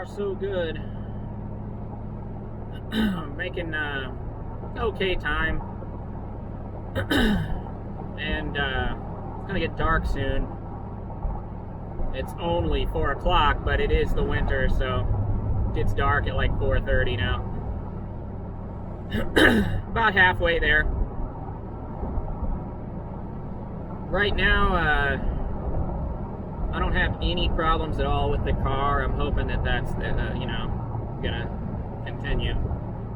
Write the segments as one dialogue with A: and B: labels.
A: far so good. Making okay time. And it's gonna get dark soon. It's only 4 o'clock, but it is the winter, so it gets dark at like 4:30 now. About halfway there. Right now, I don't have any problems at all with the car. I'm hoping that that's gonna continue.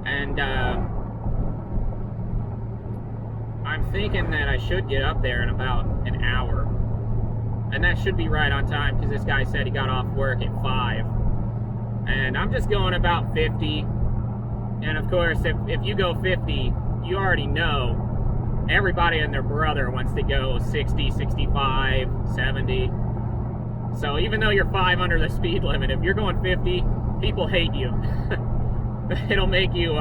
A: And I'm thinking that I should get up there in about an hour. And that should be right on time, because this guy said he got off work at 5. And I'm just going about 50. And of course, if you go 50, you already know everybody and their brother wants to go 60, 65, 70. So even though you're 5 under the speed limit, if you're going 50, people hate you. It'll make you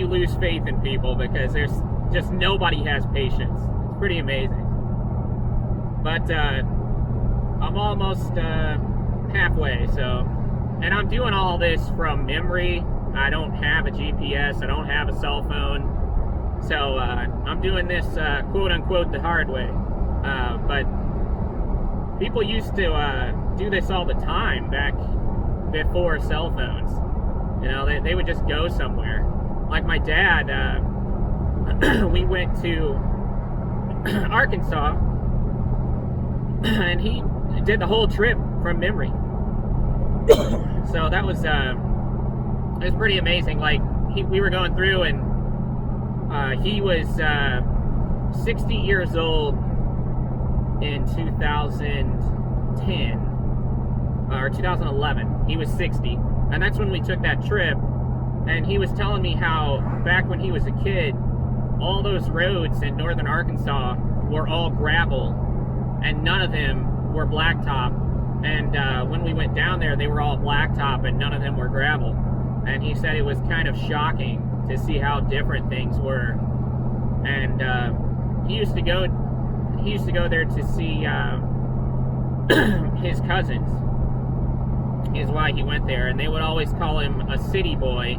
A: lose faith in people, because there's just nobody has patience. It's pretty amazing. But I'm almost halfway, so, and I'm doing all this from memory. I don't have a GPS, I don't have a cell phone, so I'm doing this quote unquote the hard way. But people used to do this all the time back before cell phones. You know, they would just go somewhere. Like my dad, we went to Arkansas, and he did the whole trip from memory. So that was it was pretty amazing. Like we were going through, and he was 60 years old in 2010 or 2011. He was 60, and that's when we took that trip. And he was telling me how back when he was a kid, all those roads in northern Arkansas were all gravel, and none of them were blacktop. And when we went down there, they were all blacktop, and none of them were gravel. And he said it was kind of shocking to see how different things were. And he used to go there to see his cousins, is why he went there. And they would always call him a city boy,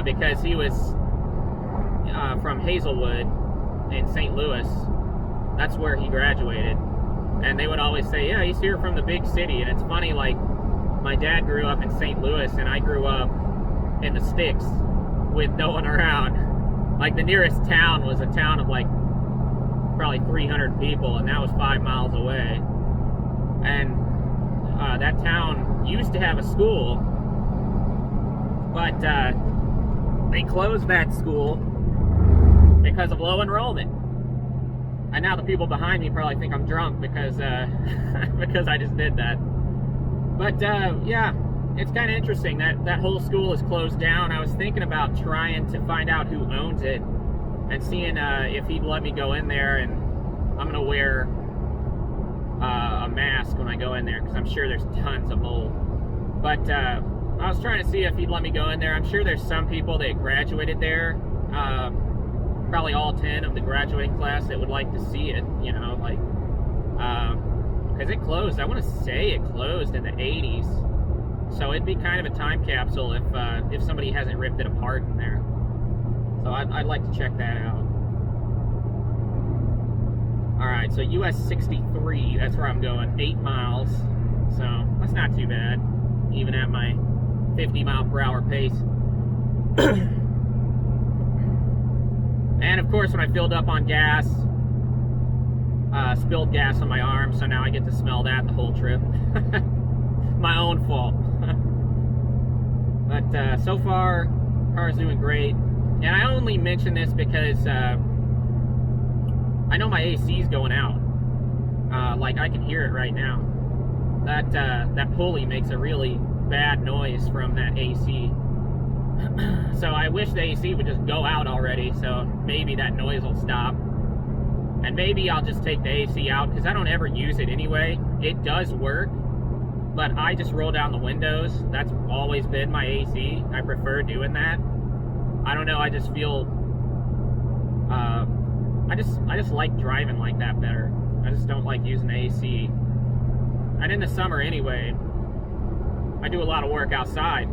A: because he was from Hazelwood in St. Louis. That's where he graduated. And they would always say, yeah, he's here from the big city. And it's funny, like, my dad grew up in St. Louis, and I grew up in the sticks with no one around. Like, the nearest town was a town of, like, probably 300 people, and that was 5 miles away. And that town used to have a school, but they closed that school because of low enrollment. And now the people behind me probably think I'm drunk because because I just did that. But yeah, it's kind of interesting that whole school is closed down. I was thinking about trying to find out who owns it and seeing if he'd let me go in there. And I'm gonna wear a mask when I go in there, because I'm sure there's tons of mold. But I was trying to see if he'd let me go in there. I'm sure there's some people that graduated there, probably all 10 of the graduating class, that would like to see it, you know, like, because it closed. I want to say it closed in the 80s, so it'd be kind of a time capsule if somebody hasn't ripped it apart in there. So I'd like to check that out. Alright, so US 63, that's where I'm going, 8 miles, so that's not too bad, even at my 50 mile per hour pace. And of course, when I filled up on gas, spilled gas on my arm, so now I get to smell that the whole trip. My own fault. But so far, car's doing great. And I only mention this because I know my AC's going out. Like, I can hear it right now. That pulley makes a really bad noise from that AC. So I wish the AC would just go out already, so maybe that noise will stop. And maybe I'll just take the AC out, because I don't ever use it anyway. It does work, but I just roll down the windows. That's always been my AC. I prefer doing that. I don't know, I just feel I just like driving like that better. I just don't like using the AC. And in the summer anyway, I do a lot of work outside,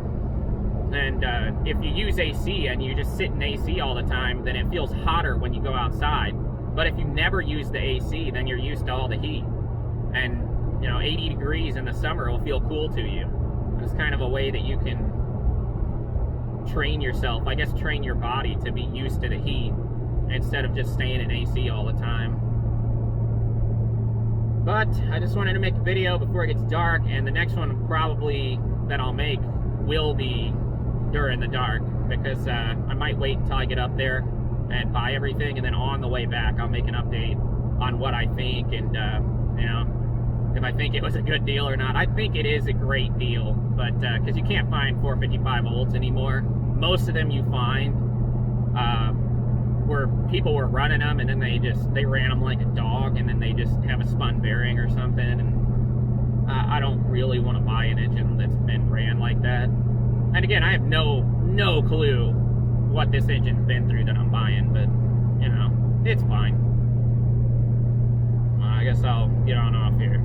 A: and if you use AC and you just sit in AC all the time, then it feels hotter when you go outside. But if you never use the AC, then you're used to all the heat, and 80 degrees in the summer will feel cool to you. It's kind of a way that you can train yourself, I guess, train your body to be used to the heat instead of just staying in AC all the time. But I just wanted to make a video before it gets dark, and the next one probably that I'll make will be during the dark, because I might wait until I get up there and buy everything, and then on the way back I'll make an update on what I think, and if I think it was a good deal or not. I think it is a great deal, but because you can't find 455 volts anymore. Most of them you find where people were running them, and then they ran them like a dog, and then they just have a spun bearing or something, and I don't really want to buy an engine that's been ran like that. And again, I have no clue what this engine's been through that I'm buying, but it's fine. I guess I'll get on off here.